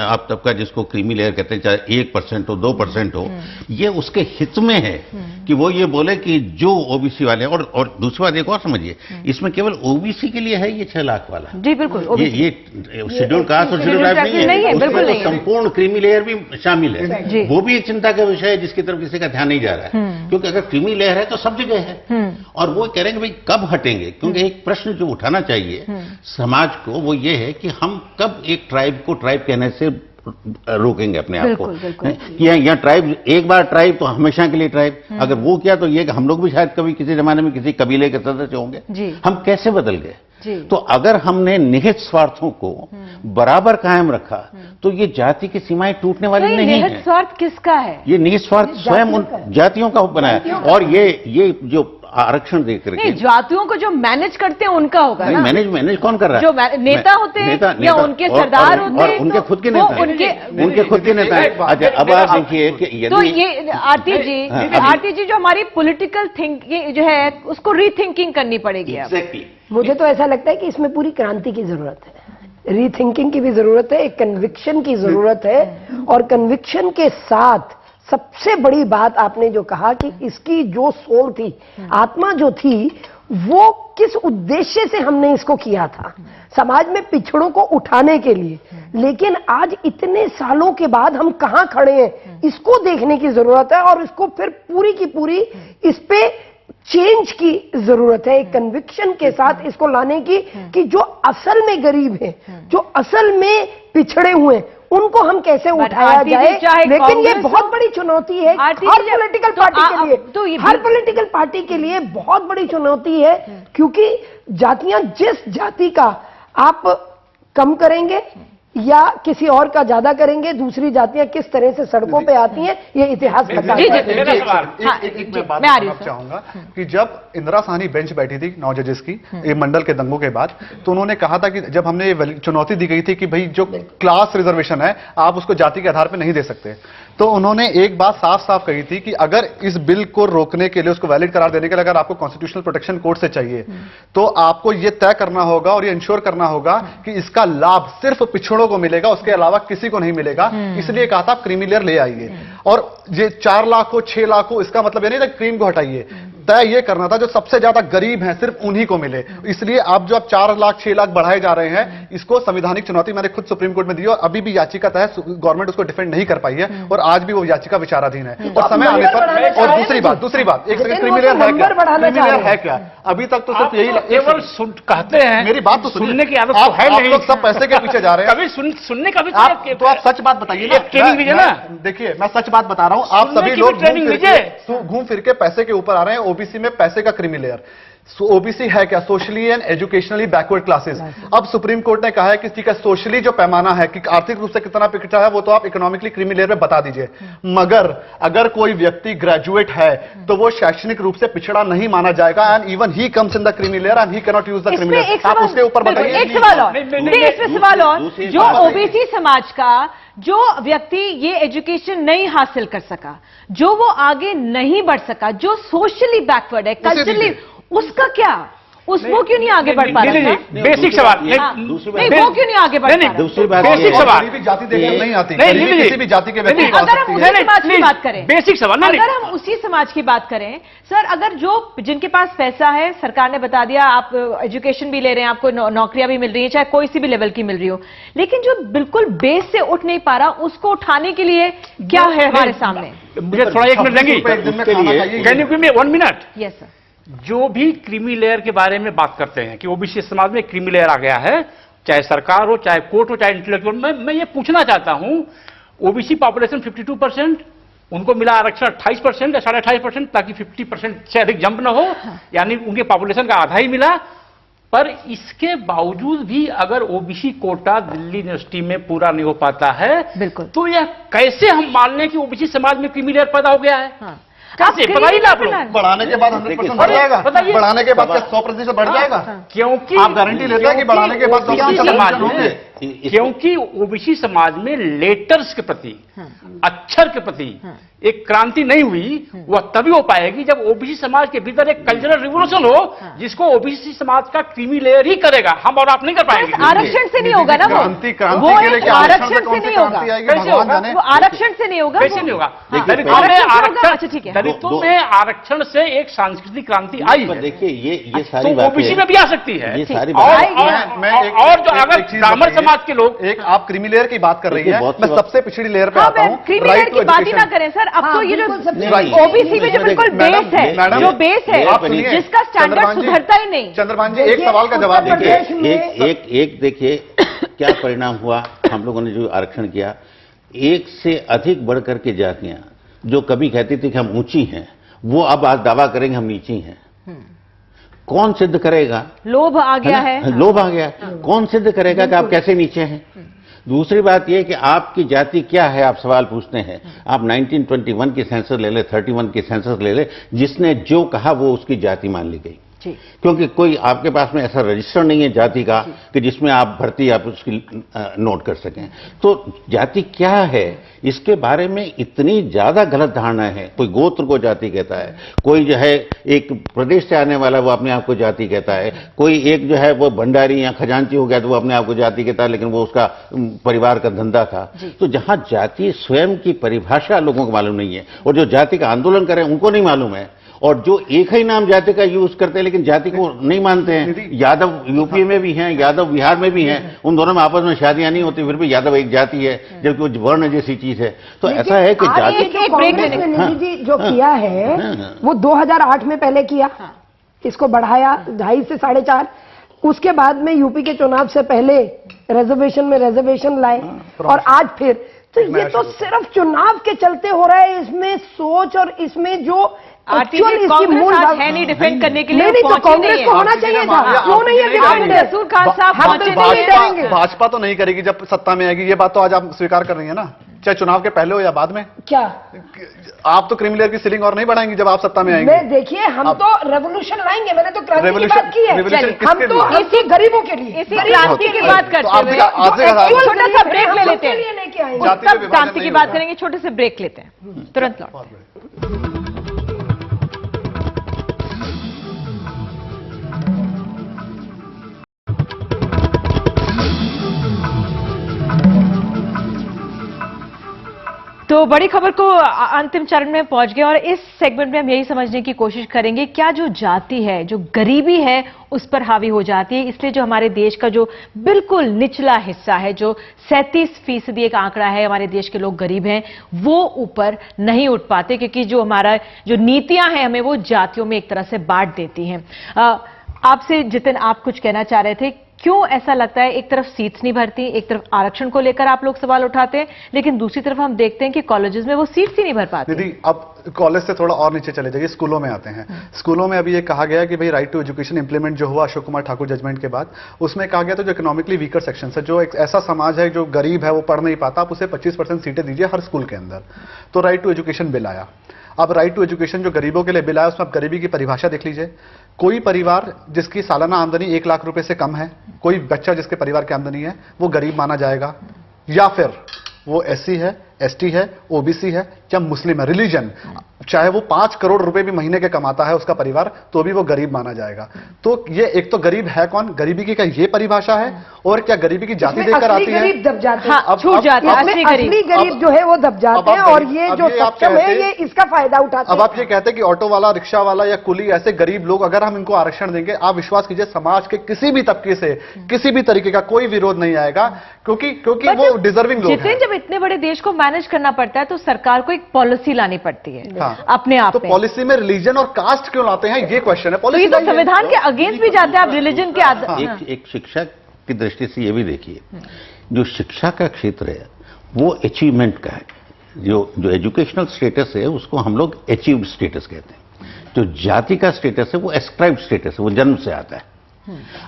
आप तबका जिसको क्रीमी लेयर कहते हैं, चाहे 1% हो 2% हो, ये उसके हित में है कि वो ये बोले कि जो ओबीसी वाले, और दूसरी बात एक और समझिए, इसमें केवल ओबीसी के लिए है ये 6 लाख वाला।
जी बिल्कुल,
ये शेड्यूल कास्ट और शेड्यूल ट्राइब नहीं है, उसमें तो संपूर्ण क्रीमी लेयर भी शामिल है। वो भी एक चिंता का विषय है जिसकी तरफ किसी का ध्यान नहीं जा रहा है, क्योंकि अगर क्रीमी लेयर है तो सब जगह है। और वो कह रहे हैं कि भाई कब हटेंगे, क्योंकि एक प्रश्न जो उठाना चाहिए समाज को वो ये है कि हम कब एक ट्राइब को ट्राइब कहने से रोकेंगे अपने आप को। यहाँ ट्राइब, एक बार ट्राइब तो हमेशा के लिए ट्राइब। अगर वो किया तो ये कि हम लोग भी शायद कभी किसी जमाने में किसी कबीले के सदस्य होंगे। हम कैसे बदल गए? तो अगर हमने निहित स्वार्थों को बराबर कायम रखा तो ये जाति की सीमाएं टूटने वाली नहीं है।
निहित स्वार्थ किसका है?
ये निहित स्वार्थ स्वयं उन जातियों का बनाया। और ये जो आरक्षण दे करके
जातियों को जो मैनेज करते हैं उनका होगा ना।
मैनेज कौन कर रहा है?
जो नेता होते हैं या उनके सरदार होते हैं,
उनके खुद के नेता, उनके खुद के नेता हैं। अच्छा, अब आप देखिए कि
तो ये आरती जी जो हमारी पॉलिटिकल थिंकिंग जो है उसको रीथिंकिंग करनी पड़ेगी।
एग्जैक्टली।
मुझे तो ऐसा लगता है कि इसमें पूरी क्रांति की जरूरत है, रीथिंकिंग की भी जरूरत है, एक कन्विक्शन की जरूरत है। और कन्विक्शन के साथ सबसे बड़ी बात आपने जो कहा कि इसकी जो सोल थी, आत्मा जो थी, वो किस उद्देश्य से हमने इसको किया था, समाज में पिछड़ों को उठाने के लिए। लेकिन आज इतने सालों के बाद हम कहां खड़े हैं, इसको देखने की जरूरत है और इसको फिर पूरी की पूरी इस पे चेंज की जरूरत है, एक कन्विक्शन के साथ इसको लाने की कि जो असल में गरीब हैं, जो असल में पिछड़े हुए हैं, उनको हम कैसे उठाया जाए। लेकिन ये बहुत बड़ी चुनौती है हर पॉलिटिकल पार्टी के लिए, हर पॉलिटिकल पार्टी के लिए बहुत बड़ी चुनौती है, क्योंकि जातियां, जिस जाति का आप कम करेंगे या किसी और का ज्यादा करेंगे, दूसरी जातियां किस तरह से सड़कों पे आती हैं, ये इतिहास बताता है।
मैं आ रही चाहूंगा कि जब इंदिरा साहनी बेंच बैठी थी 9 जजेस की ये मंडल के दंगों के बाद, तो उन्होंने कहा था कि जब हमने चुनौती दी गई थी कि भाई जो क्लास रिजर्वेशन है आप उसको जाति के आधार पर नहीं दे सकते, तो उन्होंने एक बात साफ साफ कही थी कि अगर इस बिल को रोकने के लिए, उसको वैलिड करार देने के लिए अगर आपको कॉन्स्टिट्यूशनल प्रोटेक्शन कोर्ट से चाहिए, तो आपको यह तय करना होगा और ये इंश्योर करना होगा कि इसका लाभ सिर्फ पिछड़ों को मिलेगा, उसके अलावा किसी को नहीं मिलेगा। इसलिए कहा था आप क्रीमी लेयर ले आइए, और ये 4 लाख हो 6 लाख हो इसका मतलब ये नहीं था क्रीम को हटाइए, तय ये करना था जो सबसे ज्यादा गरीब हैं सिर्फ उन्हीं को मिले। इसलिए अब जो 4 लाख 6 लाख बढ़ाए जा रहे हैं, इसको संवैधानिक चुनौती मैंने खुद सुप्रीम कोर्ट में दी और अभी भी याचिका तहत गवर्नमेंट उसको डिफेंड नहीं कर पाई है और आज भी वो याचिका विचाराधीन है। और समय आने पर, और दूसरी बात, एक सेकंड, क्रीमी लेयर है क्या? क्रीमी लेयर है क्या? अभी तक तो सिर्फ यही
केवल कहते हैं,
मेरी बात तो
सुनने की आदत
तो है नहीं, सब पैसे के पीछे जा रहे हैं।
कभी सुनने का भी
तो आप सच बात बताइए ना,
ट्रेनिंग दीजिए ना।
देखिए मैं सच बात बता रहा हूं, आप सभी लोग घूम फिर के पैसे के ऊपर आ रहे हैं। ओबीसी में पैसे का क्रीमी लेयर, ओबीसी है क्या? Socially and educationally backward classes. अब सुप्रीम कोर्ट ने कहा है कि ठीक है, सोशली जो पैमाना है कि आर्थिक रूप से कितना पिछड़ा है वो तो आप इकोनॉमिकली क्रीमी लेयर में बता दीजिए, मगर अगर कोई व्यक्ति ग्रेजुएट है तो वो शैक्षणिक रूप से पिछड़ा नहीं माना जाएगा, and even he comes in the creamy layer and he can not use the creamy layer. आप उसके ऊपर बताइए।
एक सवाल और, जो ओबीसी समाज का जो व्यक्ति ये एजुकेशन नहीं हासिल कर सका, जो वो आगे नहीं बढ़ सका, जो सोशली बैकवर्ड है, कल्चरली, उसका क्या? वो क्यों नहीं आगे बढ़ पा रहा?
बेसिक सवाल
नहीं, वो क्यों नहीं आगे बढ़ पा रहा?
दूसरी बात, बेसिक सवाल भी जाति देखकर नहीं आती, किसी भी जाति के व्यक्ति को आ सकती है।
अगर हम उसी समाज की बात करें,
बेसिक सवाल,
अगर हम उसी समाज की बात करें सर, अगर जो जिनके पास पैसा है, सरकार ने बता दिया आप एजुकेशन भी ले रहे हैं, आपको नौकरियां भी मिल रही है, चाहे कोई सी भी लेवल की मिल रही हो, लेकिन जो बिल्कुल बेस से उठ नहीं पा रहा, उसको उठाने के लिए क्या है हमारे सामने?
मुझे थोड़ा 1 मिनट देंगे? Can you give me 1 minute?
Yes sir.
जो भी क्रीमी लेयर के बारे में बात करते हैं कि ओबीसी समाज में क्रीमी लेयर आ गया है, चाहे सरकार हो, चाहे कोर्ट हो, चाहे इंटेलेक्चुअल, मैं ये पूछना चाहता हूं, ओबीसी पॉपुलेशन 52%, उनको मिला आरक्षण 28% या 28.5%, ताकि 50% से अधिक जंप न हो, यानी उनके पॉपुलेशन का आधा ही मिला। पर इसके बावजूद भी अगर ओबीसी कोटा दिल्ली यूनिवर्सिटी में पूरा नहीं हो पाता है,
बिल्कुल,
तो यह कैसे हम मान लें कि ओबीसी समाज में क्रीमी लेयर पैदा हो गया है?
हाँ।
कैसे बताइए ना आप लोग।
बढ़ाने के बाद 100% बढ़ जाएगा, बढ़ाने के बाद 100% बढ़ जाएगा,
क्योंकि
आप गारंटी लेते हैं कि बढ़ाने के बाद 100% होंगे।
क्योंकि ओबीसी समाज में लेटर्स के प्रति, अक्षर के प्रति एक क्रांति नहीं हुई, वह तभी हो पाएगी जब ओबीसी समाज के भीतर एक कल्चरल रिवोल्यूशन हो, जिसको ओबीसी समाज का क्रीमी लेयर ही करेगा, हम और आप नहीं कर पाएंगे।
आरक्षण से नहीं होगा ना, वो
क्रांति
आरक्षण से नहीं होगा, वो आरक्षण से नहीं होगा,
कैसे नहीं होगा? दलितों में आरक्षण से एक सांस्कृतिक क्रांति आई है।
देखिए ये सारी बातें
ओबीसी में भी आ सकती है,
ये सारी
और जो अगर ब्राह्मण समाज के लोग,
एक आप क्रीमी लेयर की बात कर रही है, मैं सबसे पिछड़ी लेयर पे आता हूँ।
क्रीमी लेयर की बात ही ना करें सर, अब तो ये जो ओबीसी में जो बिल्कुल बेस है, जो बेस है, जिसका स्टैंडर्ड सुधरता ही नहीं।
चंद्रभान जी, एक सवाल का जवाब
देखिए, एक देखिए क्या परिणाम हुआ। हम लोगों ने जो आरक्षण किया, 1 से अधिक बढ़कर के जातियां जो कभी कहती थी कि हम ऊंची हैं, वो अब आज दावा करेंगे हम नीची हैं। कौन सिद्ध करेगा?
लोभ आ गया है,
लोभ आ गया। कौन सिद्ध करेगा कि आप कैसे नीचे हैं? दूसरी बात यह कि आपकी जाति क्या है, आप सवाल पूछते हैं। आप 1921 की सेंसस ले ले, 31 की सेंसस ले ले, जिसने जो कहा वो उसकी जाति मान ली गई। क्योंकि कोई आपके पास में ऐसा रजिस्टर नहीं है जाति का कि जिसमें आप भर्ती आप उसकी नोट कर सकें। तो जाति क्या है इसके बारे में इतनी ज्यादा गलत धारणा है। कोई गोत्र को जाति कहता है, कोई जो है एक प्रदेश से आने वाला वो अपने आप को जाति कहता है, कोई एक जो है वो भंडारी या खजांची हो गया तो वो अपने आप को जाति कहता है, लेकिन वो उसका परिवार का धंधा था। तो जहां जाति स्वयं की परिभाषा लोगों को मालूम नहीं है और जो जाति का आंदोलन करें उनको नहीं मालूम है, और जो एक ही नाम जाति का यूज करते हैं लेकिन जाति को नहीं मानते हैं। यादव यूपी में भी हैं, यादव बिहार में भी हैं, उन दोनों में आपस में शादियां नहीं होती, फिर भी यादव एक जाति है जबकि वो वर्ण जैसी चीज है। तो ऐसा है कि जाति
जो किया है वो 2008 में पहले किया, इसको बढ़ाया 2.5 से 4.5, उसके बाद में यूपी के चुनाव से पहले रिजर्वेशन में रिजर्वेशन लाए और आज फिर। तो ये तो सिर्फ चुनाव के चलते हो रहा है। इसमें सोच और इसमें जो
कांग्रेस है नहीं डिफेंड करने के लिए,
तो कांग्रेस को होना चाहिए था, क्यों नहीं है?
रसूल खान साहब
भाजपा तो नहीं करेगी जब सत्ता में आएगी, ये बात तो आज आप स्वीकार कर रही है ना, चाहे चुनाव के पहले हो या बाद में।
क्या
आप तो क्रीमी लेयर की सीलिंग और नहीं बढ़ाएंगी जब आप सत्ता में आएंगे?
देखिए हम तो रेवोल्यूशन लाएंगे, मैंने तो क्रांति की बात की है। हम तो इसी गरीबों के लिए, इसी क्रांति की बात करते हैं।
छोटा सा ब्रेक ले लेते हैं, क्रांति की बात करेंगे, छोटे से ब्रेक लेते हैं, तुरंत लौट। तो बड़ी खबर को अंतिम चरण में पहुंच गए और इस सेगमेंट में हम यही समझने की कोशिश करेंगे क्या जो जाति है, जो गरीबी है, उस पर हावी हो जाती है। इसलिए जो हमारे देश का जो बिल्कुल निचला हिस्सा है, जो 37% एक आंकड़ा है, हमारे देश के लोग गरीब हैं, वो ऊपर नहीं उठ पाते, क्योंकि जो हमारा जो नीतियां हैं हमें वो जातियों में एक तरह से बांट देती हैं। आपसे जितिन, आप कुछ कहना चाह रहे थे, क्यों ऐसा लगता है? एक तरफ सीट्स नहीं भरती, एक तरफ आरक्षण को लेकर आप लोग सवाल उठाते हैं, लेकिन दूसरी तरफ हम देखते हैं कि कॉलेजेस में वो सीट्स ही नहीं भर पाते।
दीदी, अब कॉलेज से थोड़ा और नीचे चले जाइए, स्कूलों में आते हैं। स्कूलों में अभी ये कहा गया कि भाई राइट टू एजुकेशन इंप्लीमेंट जो हुआ अशोक कुमार ठाकुर जजमेंट के बाद, उसमें कहा गया था जो इकोनॉमिकली वीकर सेक्शन है, जो एक ऐसा समाज है जो गरीब है, वो पढ़ नहीं पाता, आप उसे 25% सीटें दीजिए हर स्कूल के अंदर। तो राइट टू एजुकेशन बिल आया। अब राइट टू एजुकेशन जो गरीबों के लिए बिल आया, उसमें आप गरीबी की परिभाषा देख लीजिए। कोई परिवार जिसकी सालाना आमदनी 1 लाख रुपए से कम है, कोई बच्चा जिसके परिवार की आमदनी है, वो गरीब माना जाएगा, या फिर वो एससी है, एसटी है, ओबीसी है या मुस्लिम है, रिलीजन, चाहे वो 5 करोड़ रुपए भी महीने के कमाता है उसका परिवार, तो भी वो गरीब माना जाएगा। तो ये एक तो गरीब है कौन, गरीबी की क्या ये परिभाषा है? और क्या गरीबी की जाति देकर आती है?
गरीब दब जाते हैं,
हाँ, छूट जाते हैं, असली
गरीब जो है वो दब जाते हैं, और ये जो सक्षम है ये इसका फायदा उठाते हैं।
अब आप ये कहते हैं कि ऑटो वाला, रिक्शा वाला या कुली, ऐसे गरीब लोग अगर हम इनको आरक्षण देंगे, आप विश्वास कीजिए समाज के किसी भी तबके से किसी भी तरीके का कोई विरोध नहीं आएगा, क्योंकि वो डिजर्विंग लोग हैं।
जब इतने बड़े देश को मैनेज करना पड़ता है तो सरकार को एक पॉलिसी लानी पड़ती है। हाँ। अपने आप
तो पॉलिसी में रिलीजन और कास्ट क्यों लाते हैं, ये क्वेश्चन है।
तो ये तो संविधान के अगेंस्ट भी जाते हैं आप रिलीजन के आधार।
एक शिक्षक की दृष्टि से ये भी देखिए, जो शिक्षा का क्षेत्र है वो अचीवमेंट का है। जो एजुकेशनल स्टेटस है उसको हम लोग अचीव्ड स्टेटस कहते हैं। जो जाति का स्टेटस है वो एस्क्राइब्ड स्टेटस है, वो जन्म से आता है।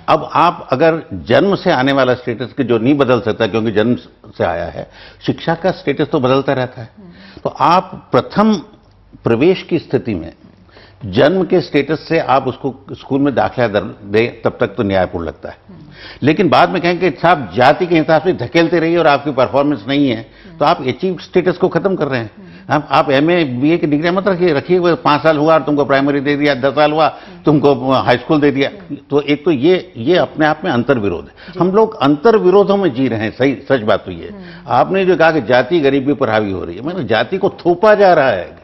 अब आप अगर जन्म से आने वाला स्टेटस के जो नहीं बदल सकता क्योंकि जन्म से आया है, शिक्षा का स्टेटस तो बदलता रहता है। तो आप प्रथम प्रवेश की स्थिति में जन्म के स्टेटस से आप उसको स्कूल में दाखिला दें, तब तक तो न्यायपूर्ण लगता है। लेकिन बाद में कहेंगे साहब जाति के हिसाब से धकेलते रहिए और आपकी परफॉर्मेंस नहीं है, तो आप अचीव स्टेटस को खत्म कर रहे हैं। आप एमए बीए की डिग्री मत रखिए 5 साल हुआ और तुमको प्राइमरी दे दिया, 10 साल हुआ तुमको हाई स्कूल दे दिया। तो एक तो ये अपने आप में अंतर विरोध है। हम लोग अंतर विरोधों में जी रहे हैं। सही सच बात तो ये आपने जो कहा कि जाति गरीबी पर हावी हो रही है, मैंने जाति को थोपा जा रहा है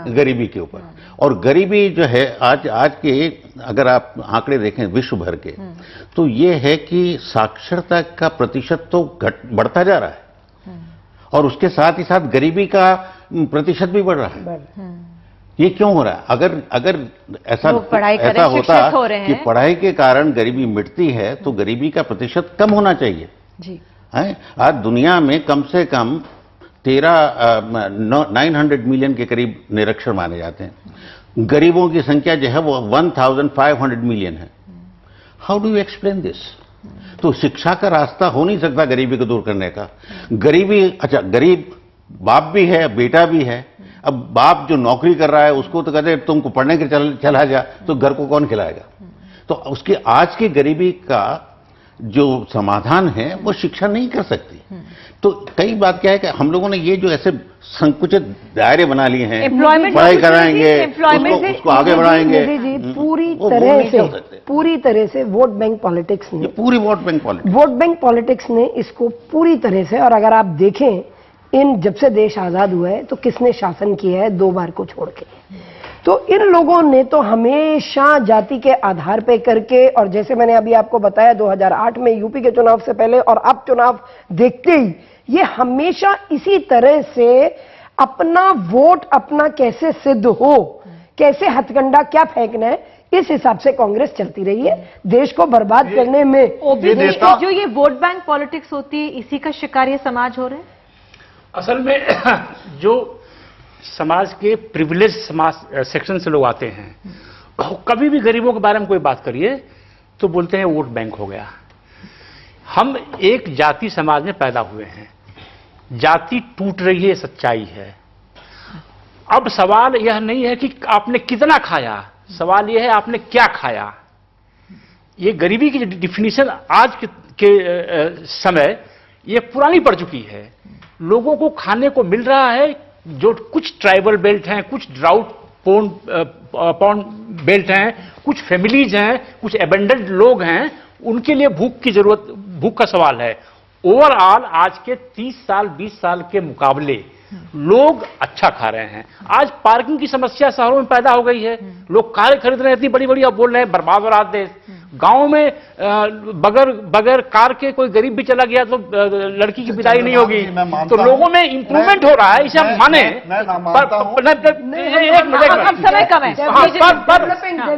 गरीबी के ऊपर। और गरीबी जो है आज के अगर आप आंकड़े देखें विश्व भर के, तो ये है कि साक्षरता का प्रतिशत तो बढ़ता जा रहा है और उसके साथ ही साथ गरीबी का प्रतिशत भी बढ़ रहा है। ये क्यों हो रहा है? अगर ऐसा होता कि पढ़ाई के कारण गरीबी मिटती है तो गरीबी का प्रतिशत कम होना चाहिए जी। आज दुनिया में कम से कम 900 मिलियन के करीब निरक्षर माने जाते हैं। गरीबों की संख्या जो है वो 1500 मिलियन है। How do you explain this? तो शिक्षा का रास्ता हो नहीं सकता गरीबी को दूर करने का। गरीबी, अच्छा गरीब बाप भी है बेटा भी है। अब बाप जो नौकरी कर रहा है उसको तो कहते तुमको पढ़ने के चला जा, तो घर को कौन खिलाएगा? तो उसकी आज की गरीबी का जो समाधान है वो शिक्षा नहीं कर सकती। तो कई बात क्या है कि हम लोगों ने ये जो ऐसे संकुचित दायरे बना लिए हैं, पढ़ाई कराएंगे, उसको आगे बढ़ाएंगे,
पूरी तरह से वोट बैंक पॉलिटिक्स ने,
पूरी वोट बैंक
पॉलिटिक्स ने इसको पूरी तरह से, और अगर आप देखें जब से देश आजाद हुआ है तो किसने शासन किया है 2 बार को छोड़ के, तो इन लोगों ने तो हमेशा जाति के आधार पे करके, और जैसे मैंने अभी आपको बताया 2008 में यूपी के चुनाव से पहले और अब चुनाव देखते ही ये हमेशा इसी तरह से अपना वोट अपना कैसे सिद्ध हो, कैसे हथकंडा क्या फेंकना है, इस हिसाब से कांग्रेस चलती रही है देश को बर्बाद करने में।
ओबीसी जो ये वोट बैंक पॉलिटिक्स होती है, इसी का शिकार ये समाज हो रहे हैं।
असल में जो समाज के प्रिविलेज समाज सेक्शन से लोग आते हैं, कभी भी गरीबों के बारे में कोई बात करिए तो बोलते हैं वोट बैंक हो गया। हम एक जाति समाज में पैदा हुए हैं, जाति टूट रही है, सच्चाई है। अब सवाल यह नहीं है कि आपने कितना खाया, सवाल यह है आपने क्या खाया। ये गरीबी की डिफिनीशन आज के समय ये पुरानी पड़ चुकी है। लोगों को खाने को मिल रहा है, जो कुछ ट्राइबल बेल्ट हैं, कुछ ड्राउट पॉन बेल्ट हैं, कुछ फैमिलीज हैं, कुछ एबेंडेंट लोग हैं, उनके लिए भूख का सवाल है। ओवरऑल आज के 30 साल 20 साल के मुकाबले लोग अच्छा खा रहे हैं। आज पार्किंग की समस्या शहरों में पैदा हो गई है, लोग कारें खरीद रहे हैं इतनी बड़ी बड़ी, अब बोल रहे हैं बर्बाद हो रहा देश। गांव में बगैर कार के कोई गरीब भी चला गया तो लड़की की विदाई नहीं होगी। तो लोगों में इंप्रूवमेंट हो रहा है, इसे हम माने।
समय कम है,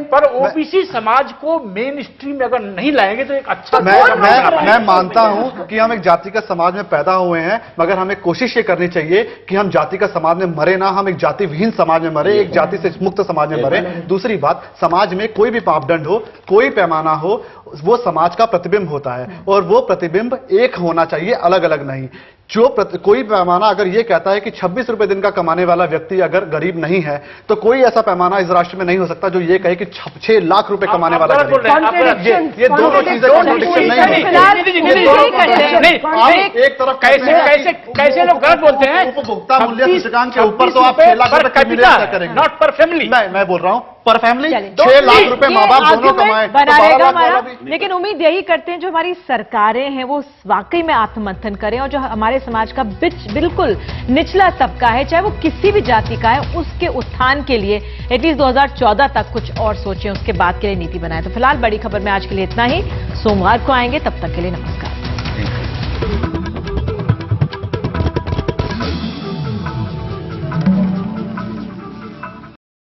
पर ओबीसी समाज को मेन स्ट्रीम में अगर नहीं लाएंगे तो एक अच्छा,
मैं मानता हूं कि हम एक जाति का समाज में पैदा हुए हैं, मगर हमें कोशिश ये करनी चाहिए कि हम जाति का समाज में मरे ना, हम एक जाति विहीन समाज में मरे, एक जाति से मुक्त समाज में मरे। दूसरी बात, समाज में कोई भी मापदंड हो, कोई पैमाना हो, वो समाज का प्रतिबिंब होता है, और वो प्रतिबिंब एक होना चाहिए, अलग अलग नहीं। कोई पैमाना अगर ये कहता है कि 26 रुपए दिन का कमाने वाला व्यक्ति अगर गरीब नहीं है, तो कोई ऐसा पैमाना इस राष्ट्र में नहीं हो सकता जो ये कहे कि 6 लाख रुपए कमाने वाला गरीब। ये दोनों चीजें कॉन्ट्रडिक्शन नहीं है। एक तरफ
कैसे लोग गलत बोलते हैं,
उपभोक्ता मूल्य सूचकांक के ऊपर तो आप 6 लाख रुपए करेंगे,
नॉट पर फैमिली।
मैं बोल रहा हूं पर फैमिली 6 लाख रुपए माँ बाप दोनों कमाए,
बना रहेगा हमारा। लेकिन उम्मीद यही करते हैं जो हमारी सरकारें हैं वो वाकई में आत्ममंथन करें, और जो हमारे समाज का बिल्कुल निचला तबका है, चाहे वो किसी भी जाति का है, उसके उत्थान के लिए एटलीस्ट 2014 तक कुछ और सोचें, उसके बाद के लिए नीति बनाएं। तो फिलहाल बड़ी खबर में आज के लिए इतना ही। सोमवार को आएंगे, तब तक के लिए नमस्कार।